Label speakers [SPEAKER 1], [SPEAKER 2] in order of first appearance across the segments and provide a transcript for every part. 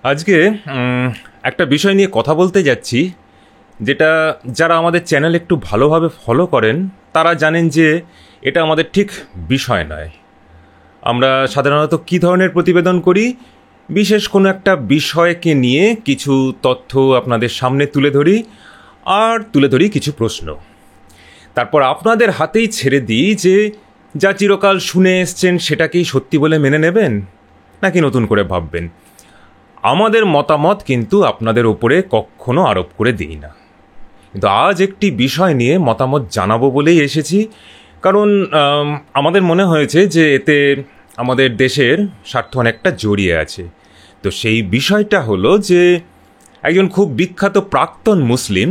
[SPEAKER 1] আজকে একটা বিষয় নিয়ে কথা বলতে যাচ্ছি, যেটা যারা আমাদের চ্যানেল একটু ভালোভাবে ফলো করেন তারা জানেন যে এটা আমাদের ঠিক বিষয় নয়। আমরা সাধারণত কী ধরনের প্রতিবেদন করি, বিশেষ কোনো একটা বিষয়কে নিয়ে কিছু তথ্য আপনাদের সামনে তুলে ধরি, আর তুলে ধরি কিছু প্রশ্ন। তারপর আপনাদের হাতেই ছেড়ে দিই যে যা চিরকাল শুনে এসছেন সেটাকেই সত্যি বলে মেনে নেবেন নাকি নতুন করে ভাববেন। আমাদের মতামত কিন্তু আপনাদের ওপরে কখনো আরোপ করে দিই না, কিন্তু আজ একটি বিষয় নিয়ে মতামত জানাবো বলেই এসেছি। কারণ আমাদের মনে হয়েছে যে এতে আমাদের দেশের স্বার্থ অনেকটা জড়িয়ে আছে। তো সেই বিষয়টা হলো যে একজন খুব বিখ্যাত প্রাক্তন মুসলিম,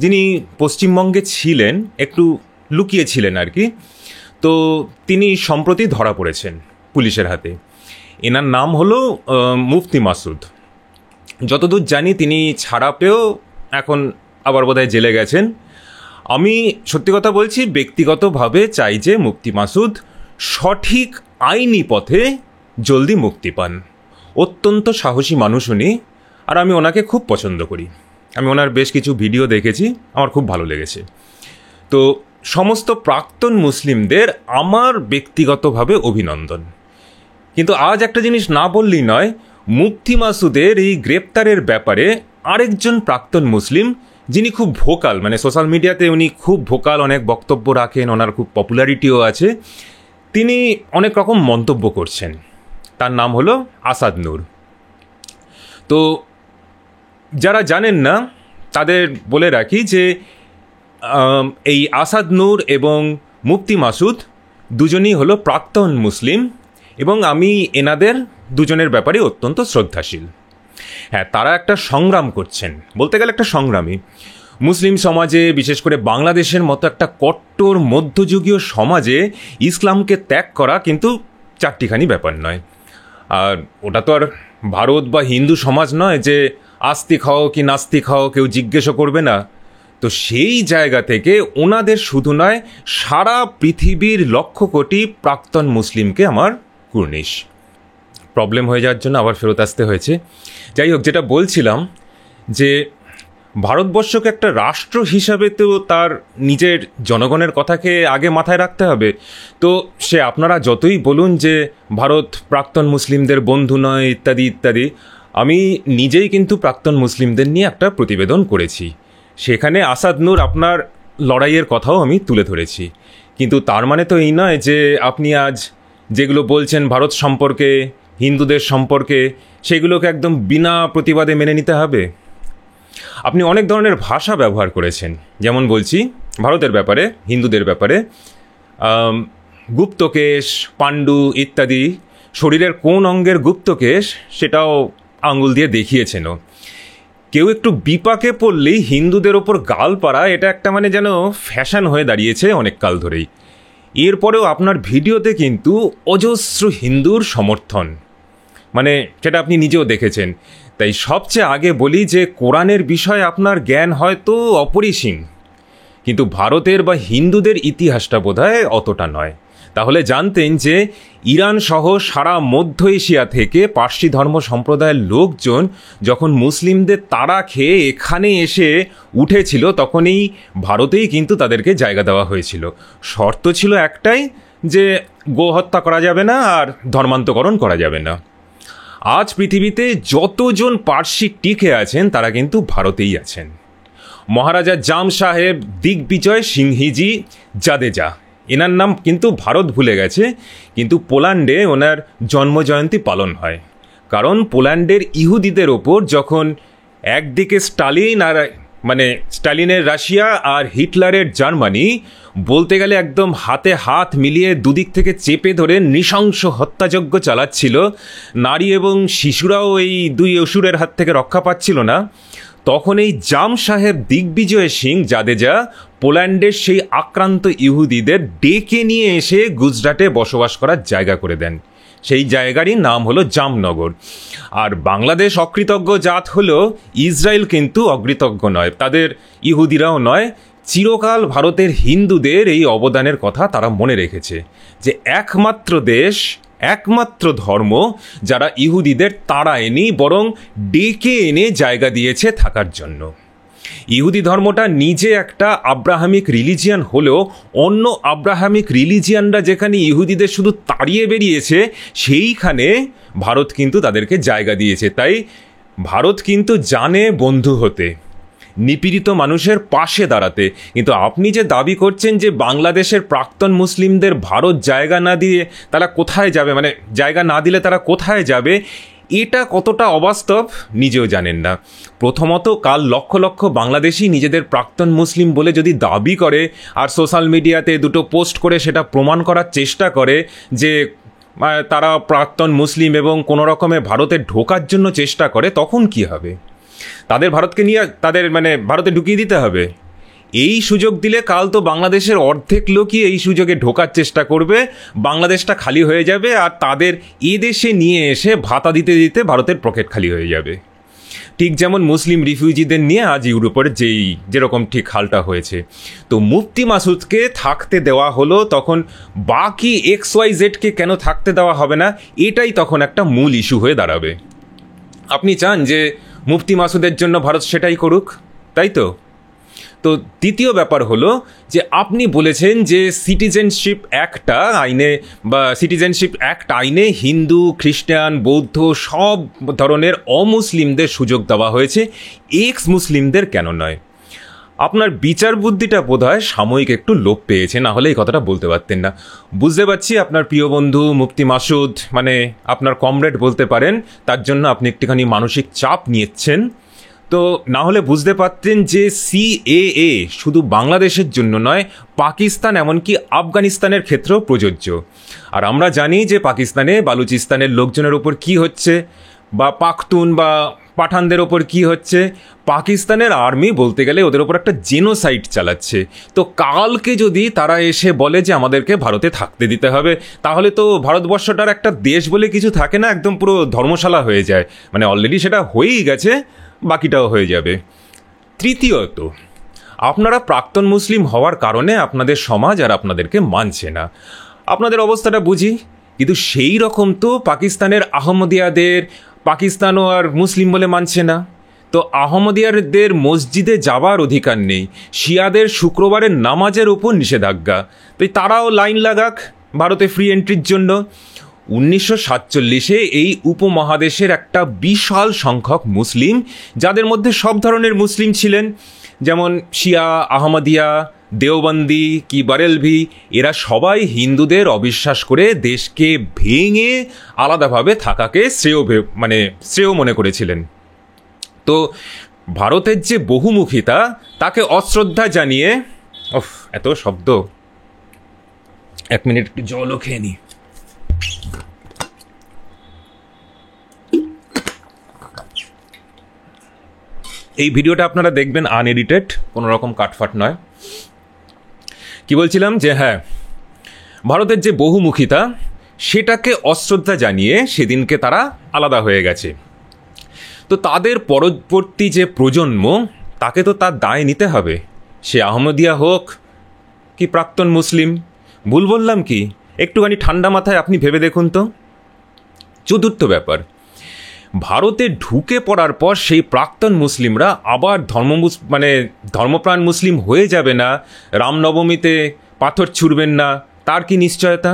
[SPEAKER 1] যিনি পশ্চিমবঙ্গে ছিলেন, একটু লুকিয়েছিলেন আর কি, তো তিনি সম্প্রতি ধরা পড়েছেন পুলিশের হাতে। এনার নাম হলো মুফতি মাসুদ। যতদূর জানি তিনি ছাড়া পেয়েও এখন আবার বোধহয় জেলে গেছেন। আমি সত্যি কথা বলছি, ব্যক্তিগতভাবে চাই যে মুফতি মাসুদ সঠিক আইনি পথে জলদি মুক্তি পান। অত্যন্ত সাহসী মানুষ উনি, আর আমি ওনাকে খুব পছন্দ করি। আমি ওনার বেশ কিছু ভিডিও দেখেছি, আমার খুব ভালো লেগেছে। তো সমস্ত প্রাক্তন মুসলিমদের আমার ব্যক্তিগতভাবে অভিনন্দন। কিন্তু আজ একটা জিনিস না বললেই নয়, মুফতি মাসুদের এই গ্রেপ্তারের ব্যাপারে আরেকজন প্রাক্তন মুসলিম, যিনি খুব ভোকাল, মানে সোশ্যাল মিডিয়াতে উনি খুব ভোকাল, অনেক বক্তব্য রাখেন, ওনার খুব পপুলারিটিও আছে, তিনি অনেক রকম মন্তব্য করছেন। তার নাম হলো আসাদ নূর। তো যারা জানেন না তাদের বলে রাখি যে এই আসাদ নূর এবং মুফতি মাসুদ দুজনই হলো প্রাক্তন মুসলিম, এবং আমি এনাদের দুজনের ব্যাপারে অত্যন্ত শ্রদ্ধাশীল। হ্যাঁ, তারা একটা সংগ্রাম করছেন, বলতে গেলে একটা সংগ্রামী। মুসলিম সমাজে, বিশেষ করে বাংলাদেশের মতো একটা কট্টর মধ্যযুগীয় সমাজে ইসলামকে ত্যাগ করা কিন্তু চারটিখানি ব্যাপার নয়। আর ওটা তো আর ভারত বা হিন্দু সমাজ নয় যে আস্তিক হও কি নাস্তিক হও কেউ জিজ্ঞেসও করবে না। তো সেই জায়গা থেকে ওনাদের শুধু নয়, সারা পৃথিবীর লক্ষ কোটি প্রাক্তন মুসলিমকে আমার কুর্নিশ। প্রবলেম হয়ে যাওয়ার জন্য আবার ফেরত আসতে হয়েছে। যাই হোক, যেটা বলছিলাম যে ভারতবর্ষকে একটা রাষ্ট্র হিসাবে তো তার নিজের জনগণের কথাকে আগে মাথায় রাখতে হবে। তো সে আপনারা যতই বলুন যে ভারত প্রাক্তন মুসলিমদের বন্ধু নয় ইত্যাদি ইত্যাদি, আমি নিজেই কিন্তু প্রাক্তন মুসলিমদের নিয়ে একটা প্রতিবেদন করেছি। সেখানে আসাদ নূর আপনার লড়াইয়ের কথাও আমি তুলে ধরেছি। কিন্তু তার মানে তো এই নয় যে আপনি আজ যেগুলো বলছেন ভারত সম্পর্কে, হিন্দুদের সম্পর্কে, সেগুলোকে একদম বিনা প্রতিবাদে মেনে নিতে হবে। আপনি অনেক ধরনের ভাষা ব্যবহার করেছেন, যেমন বলছি ভারতের ব্যাপারে, হিন্দুদের ব্যাপারে গুপ্তকেশ, পাণ্ডু ইত্যাদি, শরীরের কোন অঙ্গের গুপ্তকেশ সেটাও আঙুল দিয়ে দেখিয়েছেনও। কেউ একটু বিপাকে পড়লেই হিন্দুদের ওপর গাল পাড়া, এটা একটা মানে যেন ফ্যাশন হয়ে দাঁড়িয়েছে অনেক কাল ধরেই। এরপরেও আপনার ভিডিওতে কিন্তু অজস্র হিন্দুর সমর্থন, মানে সেটা আপনি নিজেও দেখেছেন। তাই সবচেয়ে আগে বলি যে কোরআনের বিষয়ে আপনার জ্ঞান হয়তো অপরিসীম, কিন্তু ভারতের বা হিন্দুদের ইতিহাসটা বোধহয় অতটা নয়। তাহলে জানতেন যে ইরান সহ সারা মধ্য এশিয়া থেকে পার্সি ধর্ম সম্প্রদায়ের লোকজন যখন মুসলিমদের তাড়া খেয়ে এখানে এসে উঠেছিল, তখনই ভারতেই কিন্তু তাদেরকে জায়গা দেওয়া হয়েছিল। শর্ত ছিল একটাই, যে গোহত্যা করা যাবে না আর ধর্মান্তকরণ করা যাবে না। আজ পৃথিবীতে যতজন পার্সি টিকে আছেন তারা কিন্তু ভারতেই আছেন। মহারাজা জাম সাহেব দিগ্বিজয় সিংহিজি জাদেজা, এনার নাম কিন্তু ভারত ভুলে গেছে, কিন্তু পোল্যান্ডে ওনার জন্মজয়ন্তী পালন হয়। কারণ পোল্যান্ডের ইহুদিদের ওপর যখন একদিকে স্টালিন, আর মানে স্টালিনের রাশিয়া আর হিটলারের জার্মানি, বলতে গেলে একদম হাতে হাত মিলিয়ে দুদিক থেকে চেপে ধরে নৃশংস হত্যাযজ্ঞ চালাচ্ছিল, নারী এবং শিশুরাও এই দুই অসুরের হাত থেকে রক্ষা পাচ্ছিল না, তখন এই জাম সাহেব দিগ্বিজয় সিং জাদেজা পোল্যান্ডের সেই আক্রান্ত ইহুদিদের ডেকে নিয়ে এসে গুজরাটে বসবাস করার জায়গা করে দেন। সেই জায়গারই নাম হলো জামনগর। আর বাংলাদেশ অকৃতজ্ঞ জাত হলো, ইসরায়েল কিন্তু অকৃতজ্ঞ নয়, তাদের ইহুদিরাও নয়। চিরকাল ভারতের হিন্দুদের এই অবদানের কথা তারা মনে রেখেছে, যে একমাত্র দেশ একমাত্র ধর্ম যারা ইহুদিদের তাড়ায়নি, বরং ডেকে এনে জায়গা দিয়েছে থাকার জন্য। ইহুদি ধর্মটা নিজে একটা আব্রাহামিক রিলিজিয়ান হলেও অন্য আব্রাহামিক রিলিজিয়ানরা যেখানে ইহুদিদের শুধু তাড়িয়ে বেরিয়েছে, সেইখানে ভারত কিন্তু তাদেরকে জায়গা দিয়েছে। তাই ভারত কিন্তু জানে বন্ধু হতে, নিপীড়িত মানুষের পাশে দাঁড়াতে। কিন্তু আপনি যে দাবি করছেন যে বাংলাদেশের প্রাক্তন মুসলিমদের ভারত জায়গা না দিয়ে তারা কোথায় যাবে, মানে জায়গা না দিলে তারা কোথায় যাবে, এটা কতটা অবাস্তব নিজেও জানেন না। প্রথমত, কাল লক্ষ লক্ষ বাংলাদেশি নিজেদের প্রাক্তন মুসলিম বলে যদি দাবি করে আর সোশ্যাল মিডিয়াতে দুটো পোস্ট করে সেটা প্রমাণ করার চেষ্টা করে যে তারা প্রাক্তন মুসলিম এবং কোনো রকমে ভারতে ঢোকার জন্য চেষ্টা করে, তখন কি হবে? তাদের ভারতকে নিয়ে তাদের ভারতে ঢুকিয়ে দিতে হবে। এই সুযোগ দিলে কাল তো বাংলাদেশের অর্ধেক লোকই এই সুযোগে ঢোকার চেষ্টা করবে, বাংলাদেশটা খালি হয়ে যাবে, আর তাদের এদেশে নিয়ে এসে ভাতা দিতে দিতে ভারতের পকেট খালি হয়ে যাবে। ঠিক যেমন মুসলিম রিফিউজিদের নিয়ে আজ ইউরোপের যেরকম ঠিক হালটা হয়েছে। তো মুফতি মাসুদকে থাকতে দেওয়া হলো, তখন বাকি XYZকে কেন থাকতে দেওয়া হবে না, এটাই তখন একটা মূল ইস্যু হয়ে দাঁড়াবে। আপনি চান যে মুফতি মাসুদের জন্য ভারত সেটাই করুক, তাই তো? তো দ্বিতীয় ব্যাপার হলো যে আপনি বলেছেন যে সিটিজেনশিপ অ্যাক্ট আইনে হিন্দু, খ্রিস্টান, বৌদ্ধ সব ধরনের অমুসলিমদের সুযোগ দেওয়া হয়েছে, এক্স মুসলিমদের কেন নয়? আপনার বিচার বুদ্ধিটা বোধহয় সাময়িক একটু লোপ পেয়েছে, না হলে এই কথাটা বলতে পারতেন না। বুঝতে পারছি আপনার প্রিয় বন্ধু মুফতি মাসুদ, আপনার কমরেড বলতে পারেন, তার জন্য আপনি একটুখানি মানসিক চাপ নিয়েছেন। তো না হলে বুঝতে পারতেন যে CAA শুধু বাংলাদেশের জন্য নয়, পাকিস্তান এমনকি আফগানিস্তানের ক্ষেত্রেও প্রযোজ্য। আর আমরা জানি যে পাকিস্তানে বালুচিস্তানের লোকজনের ওপর কি হচ্ছে, বা পাখতুন বা পাঠানদের ওপর কি হচ্ছে। পাকিস্তানের আর্মি বলতে গেলে ওদের ওপর একটা জেনোসাইড চালাচ্ছে। তো কালকে যদি তারা এসে বলে যে আমাদেরকে ভারতে থাকতে দিতে হবে, তাহলে তো ভারতবর্ষটার একটা দেশ বলে কিছু থাকে না, একদম পুরো ধর্মশালা হয়ে যায়। অলরেডি সেটা হয়েই গেছে, বাকিটাও হয়ে যাবে। তৃতীয়ত, আপনারা প্রাক্তন মুসলিম হওয়ার কারণে আপনাদের সমাজ আর আপনাদেরকে মানছে না। আপনাদের অবস্থাটা বুঝি, কিন্তু সেই রকম তো পাকিস্তানের আহমদিয়াদের পাকিস্তানও আর মুসলিম বলে মানছে না। তো আহমদিয়াদের মসজিদে যাওয়ার অধিকার নেই, শিয়াদের শুক্রবারের নামাজের উপর নিষেধাজ্ঞা। তো তারাও লাইন লাগাক ভারতে ফ্রি এন্ট্রির জন্য। 1947-এ এই উপমহাদেশের একটা বিশাল সংখ্যক মুসলিম, যাদের মধ্যে সব ধরনের মুসলিম ছিলেন, যেমন শিয়া, আহমদিয়া, দেওবন্দি কি বারেলভি, এরা সবাই হিন্দুদের অবিশ্বাস করে দেশকে ভেঙে আলাদাভাবে থাকাকে শ্রেয় মনে করেছিলেন। তো ভারতের যে বহুমুখিতা তাকে অশ্রদ্ধা জানিয়ে, এত শব্দ, 1 মিনিট একটু জলও খেয়ে নি। এই ভিডিওটা আপনারা দেখবেন আনএডিটেড, কোনো রকম কাটফাট নয়। কি বলছিলাম যে হ্যাঁ, ভারতের যে বহুমুখিতা সেটাকে অশ্রদ্ধা জানিয়ে সেদিনকে তারা আলাদা হয়ে গেছে। তো তাদের পরবর্তী যে প্রজন্ম, তাকে তো তার দায় নিতে হবে, সে আহমদিয়া হোক কি প্রাক্তন মুসলিম। ভুল বললাম কি? একটুখানি ঠান্ডা মাথায় আপনি ভেবে দেখুন তো। চতুর্থ ব্যাপার, ভারতে ঢুকে পড়ার পর সেই প্রাক্তন মুসলিমরা আবার ধর্মপ্রাণ মুসলিম হয়ে যাবে না, রামনবমীতে পাথর ছুঁড়বেন না, তার কি নিশ্চয়তা?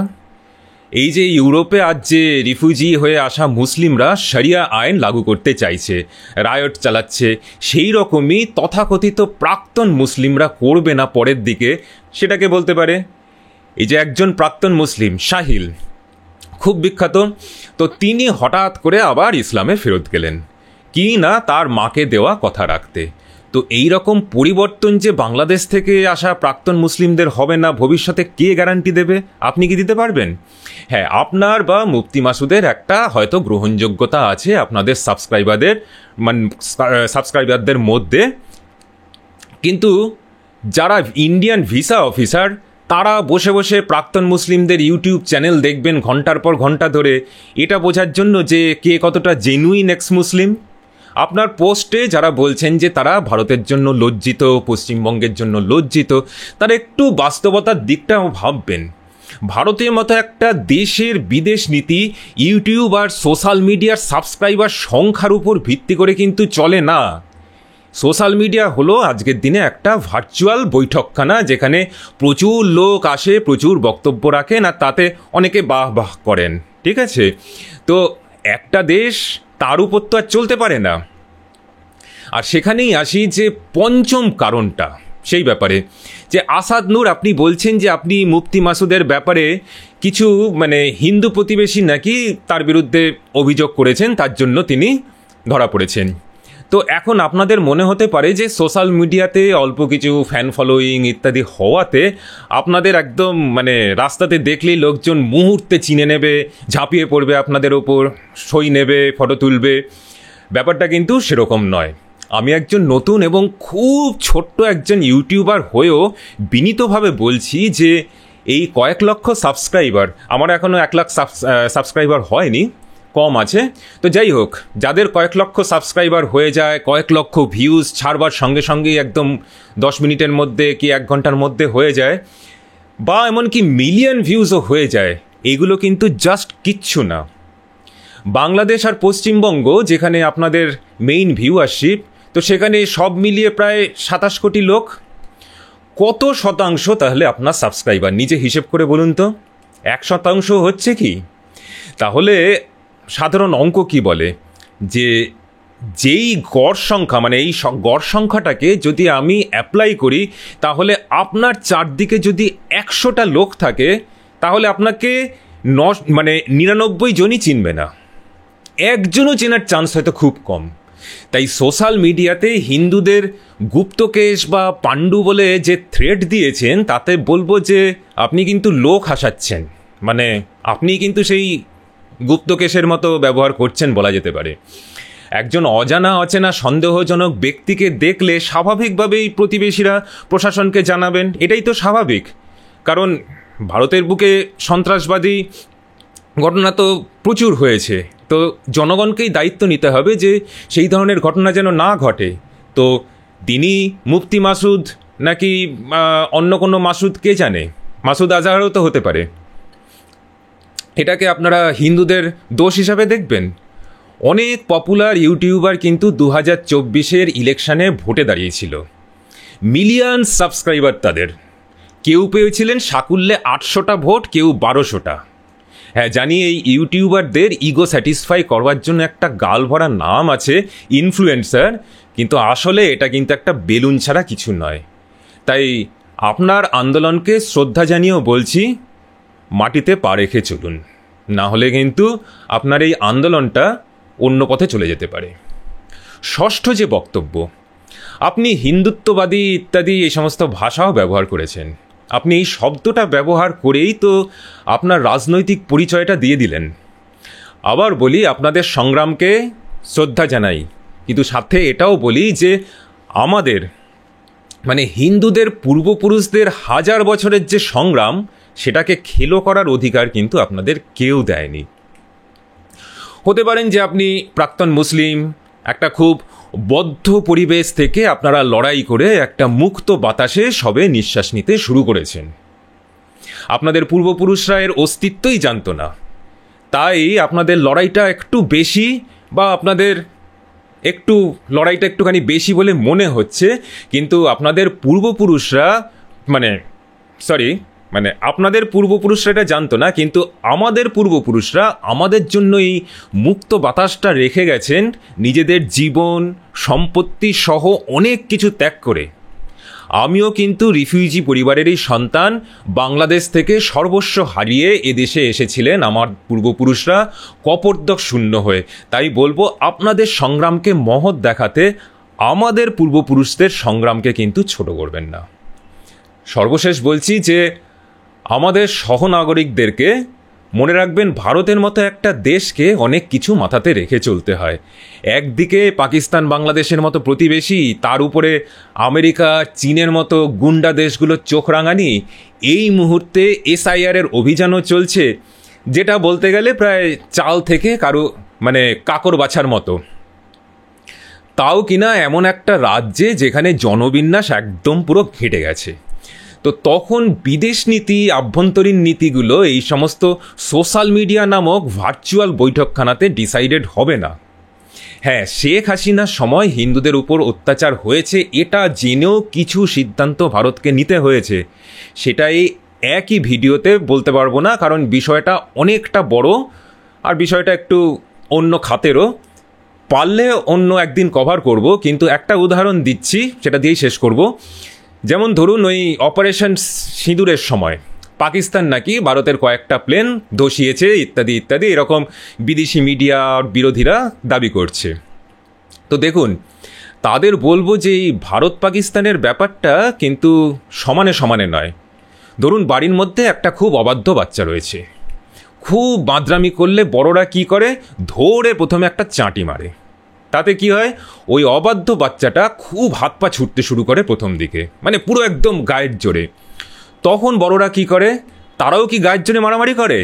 [SPEAKER 1] এই যে ইউরোপে আজ যে রিফিউজি হয়ে আসা মুসলিমরা শরিয়া আইন লাগু করতে চাইছে, রায়ট চালাচ্ছে, সেই রকমই তথাকথিত প্রাক্তন মুসলিমরা করবে না পরের দিকে, সেটাকে বলতে পারে? এই যে একজন প্রাক্তন মুসলিম শাহিল, খুব বিখ্যাত, তো তিনি হঠাৎ করে আবার ইসলামে ফেরত গেলেন, কি না তার মাকে দেওয়া কথা রাখতে। তো এই রকম পরিবর্তন যে বাংলাদেশ থেকে আসা প্রাক্তন মুসলিমদের হবে না ভবিষ্যতে, কে গ্যারান্টি দেবে? আপনি কি দিতে পারবেন? হ্যাঁ, আপনার বা মুফতি মাসুদের একটা হয়তো গ্রহণযোগ্যতা আছে আপনাদের সাবস্ক্রাইবারদের মধ্যে, কিন্তু যারা ইন্ডিয়ান ভিসা অফিসার, তারা বসে বসে প্রাক্তন মুসলিমদের ইউটিউব চ্যানেল দেখবেন ঘন্টার পর ঘন্টা ধরে, এটা বোঝার জন্য যে কে কতটা জেনুইন এক্স মুসলিম। আপনার পোস্টে যারা বলছেন যে তারা ভারতের জন্য লজ্জিত, পশ্চিমবঙ্গের জন্য লজ্জিত, তারা একটু বাস্তবতার দিকটাও ভাববেন। ভারতের মতো একটা দেশের বিদেশ নীতি ইউটিউব আর সোশ্যাল মিডিয়ার সাবস্ক্রাইবার সংখ্যার উপর ভিত্তি করে কিন্তু চলে না। সোশ্যাল মিডিয়া হলো আজকের দিনে একটা ভার্চুয়াল বৈঠকখানা, যেখানে প্রচুর লোক আসে, প্রচুর বক্তব্য রাখেন, আর তাতে অনেকে বাহ বাহ করেন। ঠিক আছে, তো একটা দেশ তার উপর তো আর চলতে পারে না। আর সেখানেই আসি যে পঞ্চম কারণটা, সেই ব্যাপারে যে আসাদ নূর, আপনি বলছেন যে আপনি মুফতি মাসুদের ব্যাপারে কিছু হিন্দু প্রতিবেশী নাকি তার বিরুদ্ধে অভিযোগ করেছেন, তার জন্য তিনি ধরা পড়েছেন। তো এখন আপনাদের মনে হতে পারে যে সোশ্যাল মিডিয়াতে অল্প কিছু ফ্যান ফলোয়িং ইত্যাদি হওয়াতে আপনাদের একদম রাস্তাতে দেখলেই লোকজন মুহূর্তে চিনে নেবে, ঝাঁপিয়ে পড়বে আপনাদের ওপর, সই নেবে, ফটো তুলবে। ব্যাপারটা কিন্তু সেরকম নয়। আমি একজন নতুন এবং খুব ছোট্ট একজন ইউটিউবার হয়েও বিনীতভাবে বলছি যে এই কয়েক লক্ষ সাবস্ক্রাইবার, আমার এখনও 1 লাখ সাবস্ক্রাইবার হয়নি, কম আছে। তো যাই হোক, যাদের কয়েক লক্ষ সাবস্ক্রাইবার হয়ে যায়, কয়েক লক্ষ ভিউজ ছাড়বার সঙ্গে সঙ্গেই একদম 10 মিনিটের মধ্যে কি 1 ঘন্টার মধ্যে হয়ে যায়, বা এমনকি মিলিয়ন ভিউজও হয়ে যায়, এগুলো কিন্তু জাস্ট কিচ্ছু না। বাংলাদেশ আর পশ্চিমবঙ্গ, যেখানে আপনাদের মেইন ভিউয়ারশিপ, তো সেখানে সব মিলিয়ে প্রায় 27 কোটি লোক। কত শতাংশ তাহলে আপনার সাবস্ক্রাইবার? নিজে হিসেব করে বলুন তো, 1% হচ্ছে কি? তাহলে সাধারণ অঙ্ক কি বলে যে যেই গড় সংখ্যা, এই গড় সংখ্যাটাকে যদি আমি অ্যাপ্লাই করি, তাহলে আপনার চারদিকে যদি 100টা লোক থাকে, তাহলে আপনাকে 99 জনই চিনবে না, একজনও চেনার চান্স হয়তো খুব কম। তাই সোশ্যাল মিডিয়াতে হিন্দুদের গুপ্তকেশ বা পাণ্ডু বলে যে থ্রেড দিয়েছেন, তাতে বলবো যে আপনি কিন্তু লোক হাসাচ্ছেন, আপনি কিন্তু সেই গুপ্তকেশের মতো ব্যবহার করছেন বলা যেতে পারে। একজন অজানা অচেনা সন্দেহজনক ব্যক্তিকে দেখলে স্বাভাবিকভাবেই প্রতিবেশীরা প্রশাসনকে জানাবেন, এটাই তো স্বাভাবিক। কারণ ভারতের বুকে সন্ত্রাসবাদী ঘটনা তো প্রচুর হয়েছে, তো জনগণকেই দায়িত্ব নিতে হবে যে সেই ধরনের ঘটনা যেন না ঘটে। তো তিনি মুফতি মাসুদ নাকি অন্য কোনো মাসুদ, কে জানে, মাসুদ আজহারও তো হতে পারে। এটাকে আপনারা হিন্দুদের দোষ হিসাবে দেখবেন? অনেক পপুলার ইউটিউবার কিন্তু 2024 ইলেকশানে ভোটে দাঁড়িয়েছিল, মিলিয়ন সাবস্ক্রাইবার তাদের। কেউ পেয়েছিলেন সাকুল্যে 800টা ভোট, কেউ 1200টা। হ্যাঁ জানি, এই ইউটিউবারদের ইগো স্যাটিসফাই করবার জন্য একটা গাল ভরা নাম আছে, ইনফ্লুয়েন্সার, কিন্তু আসলে এটা কিন্তু একটা বেলুন ছাড়া কিছু নয়। তাই আপনার আন্দোলনকে শ্রদ্ধা জানিয়েও বলছি, মাটিতে পা রেখে চলুন, না হলে কিন্তু আপনার এই আন্দোলনটা অন্য পথে চলে যেতে পারে। ষষ্ঠ যে বক্তব্য, আপনি হিন্দুত্ববাদী ইত্যাদি এই সমস্ত ভাষাও ব্যবহার করেছেন। আপনি এই শব্দটা ব্যবহার করেই তো আপনার রাজনৈতিক পরিচয়টা দিয়ে দিলেন। আবার বলি, আপনাদের সংগ্রামকে শ্রদ্ধা জানাই, কিন্তু সাথে এটাও বলি যে আমাদের হিন্দুদের পূর্বপুরুষদের 1000 বছরের যে সংগ্রাম, সেটাকে খেলো করার অধিকার কিন্তু আপনাদের কেউ দেয়নি। হতে পারেন যে আপনি প্রাক্তন মুসলিম, একটা খুব বদ্ধ পরিবেশ থেকে আপনারা লড়াই করে একটা মুক্ত বাতাসে সবে নিঃশ্বাস নিতে শুরু করেছেন। আপনাদের পূর্বপুরুষরা এর অস্তিত্বই জানতো না, তাই আপনাদের লড়াইটা একটু বেশি, বা আপনাদের লড়াইটা একটুখানি বেশি বলে মনে হচ্ছে, কিন্তু আপনাদের পূর্বপুরুষরা আপনাদের পূর্বপুরুষরা এটা জানতো না, কিন্তু আমাদের পূর্বপুরুষরা আমাদের জন্য এই মুক্ত বাতাসটা রেখে গেছেন নিজেদের জীবন সম্পত্তি সহ অনেক কিছু ত্যাগ করে। আমিও কিন্তু রিফিউজি পরিবারেরই সন্তান। বাংলাদেশ থেকে সর্বস্ব হারিয়ে এদেশে এসেছিলেন আমার পূর্বপুরুষরা কপর্দক শূন্য হয়ে। তাই বলবো, আপনাদের সংগ্রামকে মহৎ দেখাতে আমাদের পূর্বপুরুষদের সংগ্রামকে কিন্তু ছোট করবেন না। সর্বশেষ বলছি যে আমাদের সহনাগরিকদেরকে মনে রাখবেন, ভারতের মতো একটা দেশকে অনেক কিছু মাথাতে রেখে চলতে হয়। একদিকে পাকিস্তান বাংলাদেশের মতো প্রতিবেশী, তার উপরে আমেরিকা চীনের মতো গুন্ডা দেশগুলোর চোখ রাঙানি। এই মুহূর্তে SIR-এর অভিযানও চলছে, যেটা বলতে গেলে প্রায় চাল থেকে কাকর বাছার মতো। তাও কিনা এমন একটা রাজ্যে যেখানে জনবিন্যাস একদম পুরো ঘেঁটে গেছে। তো তো তখন বিদেশ নীতি, আভ্যন্তরীণ নীতিগুলো এই সমস্ত সোশ্যাল মিডিয়া নামক ভার্চুয়াল বৈঠকখানাতে ডিসাইডেড হবে না। হ্যাঁ, শেখ হাসিনার সময় হিন্দুদের উপর অত্যাচার হয়েছে, এটা জেনেও কিছু সিদ্ধান্ত ভারতকে নিতে হয়েছে। সেটাই একই ভিডিওতে বলতে পারবো না, কারণ বিষয়টা অনেকটা বড় আর বিষয়টা একটু অন্য খাতেরও, পারলে অন্য একদিন কভার করব। কিন্তু একটা উদাহরণ দিচ্ছি, সেটা দিয়েই শেষ করব। যেমন ধরুন, ওই অপারেশন সিঁদুরের সময় পাকিস্তান নাকি ভারতের কয়েকটা প্লেন ধসিয়েছে ইত্যাদি ইত্যাদি, এরকম বিদেশি মিডিয়া বিরোধীরা দাবি করছে। তো দেখুন, তাদের বলবো যে এই ভারত পাকিস্তানের ব্যাপারটা কিন্তু সমানে সমানে নয়। ধরুন, বাড়ির মধ্যে একটা খুব অবাধ্য বাচ্চা রয়েছে, খুব বাঁদরামি করলে বড়রা কি করে, ধরে প্রথমে একটা চাঁটি মারে। তাতে কি হয়, ওই অবাধ্য বাচ্চাটা খুব হাত পা ছুটতে শুরু করে প্রথম দিকে, মানে পুরো একদম গায়ের জোরে। তখন বড়রা কি করে, তারাও কি গায়ের জোরে মারামারি করে?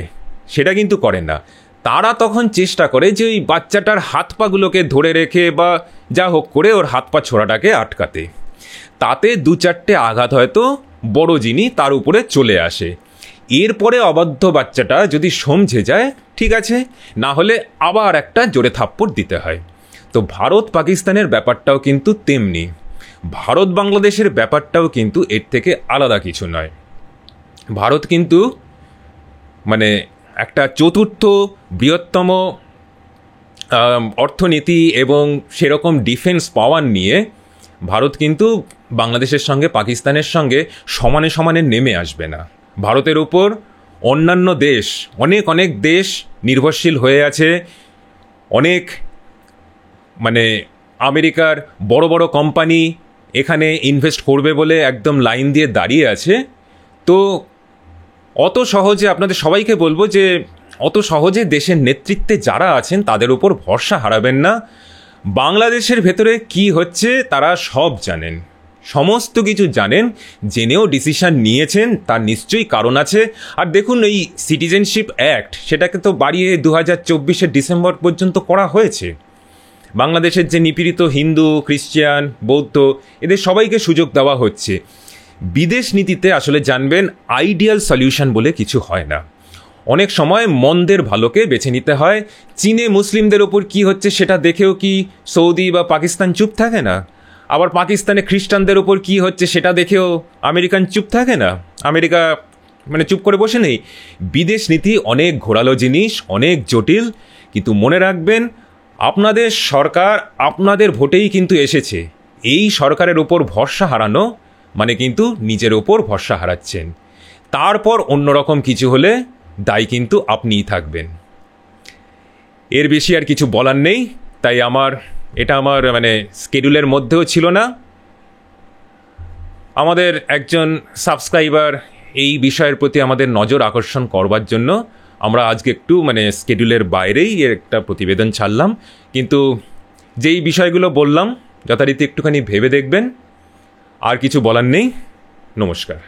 [SPEAKER 1] সেটা কিন্তু করে না। তারা তখন চেষ্টা করে যে ওই বাচ্চাটার হাত পাগুলোকে ধরে রেখে বা যা হোক করে ওর হাত পা ছোড়াটাকে আটকাতে। তাতে দু চারটে আঘাত হয়তো বড় যিনি তার উপরে চলে আসে। এরপরে অবাধ্য বাচ্চাটা যদি সমঝে যায়, ঠিক আছে, না হলে আবার একটা জোরে থাপ্পড় দিতে হয়। তো ভারত পাকিস্তানের ব্যাপারটাও কিন্তু তেমনি, ভারত বাংলাদেশের ব্যাপারটাও কিন্তু এর থেকে আলাদা কিছু নয়। ভারত কিন্তু মানে একটা চতুর্থ বৃহত্তম অর্থনীতি এবং সেরকম ডিফেন্স পাওয়ার নিয়ে ভারত কিন্তু বাংলাদেশের সঙ্গে, পাকিস্তানের সঙ্গে সমানে সমানে নেমে আসবে না। ভারতের উপর অন্যান্য দেশ, অনেক অনেক দেশ নির্ভরশীল হয়ে আছে। অনেক মানে আমেরিকার বড় বড় কোম্পানি এখানে ইনভেস্ট করবে বলে একদম লাইন দিয়ে দাঁড়িয়ে আছে। তো অত সহজে আপনাদের সবাইকে বলবো যে অত সহজে দেশের নেতৃত্বে যারা আছেন তাদের উপর ভরসা হারাবেন না। বাংলাদেশের ভেতরে কি হচ্ছে তারা সব জানেন, সমস্ত কিছু জানেন, জেনেও ডিসিশন নিয়েছেন, তার নিশ্চয়ই কারণ আছে। আর দেখুন, এই সিটিজেনশিপ অ্যাক্ট সেটাকে তো বাড়িয়ে 2024 ডিসেম্বর পর্যন্ত করা হয়েছে। বাংলাদেশের যে নিপীড়িত হিন্দু, খ্রিস্টান, বৌদ্ধ, এদের সবাইকে সুযোগ দেওয়া হচ্ছে। বিদেশ নীতিতে আসলে জানবেন, আইডিয়াল সলিউশন বলে কিছু হয় না। অনেক সময় মন্দের ভালোকে বেছে নিতে হয়। চীনে মুসলিমদের ওপর কি হচ্ছে সেটা দেখেও কি সৌদি বা পাকিস্তান চুপ থাকে না? আবার পাকিস্তানে খ্রিস্টানদের ওপর কি হচ্ছে সেটা দেখেও আমেরিকান চুপ থাকে না? আমেরিকা মানে চুপ করে বসে নেই। বিদেশ নীতি অনেক ঘোরালো জিনিস, অনেক জটিল। কিন্তু মনে রাখবেন, আপনাদের সরকার আপনাদের ভোটেই কিন্তু এসেছে। এই সরকারের ওপর ভরসা হারানো মানে কিন্তু নিজের ওপর ভরসা হারাচ্ছেন। তারপর অন্যরকম কিছু হলে দায়ী কিন্তু আপনিই থাকবেন। এর বেশি আর কিছু বলার নেই। তাই এটা আমার মানে স্কেডিউলের মধ্যেও ছিল না। আমাদের একজন সাবস্ক্রাইবার এই বিষয়ের প্রতি আমাদের নজর আকর্ষণ করবার জন্য আমরা আজকে একটু মানে স্কেডিউলের বাইরেই এর একটা প্রতিবেদন ছাড়লাম। কিন্তু যেই বিষয়গুলো বললাম যথারীতি একটুখানি ভেবে দেখবেন। আর কিছু বলার নেই। নমস্কার।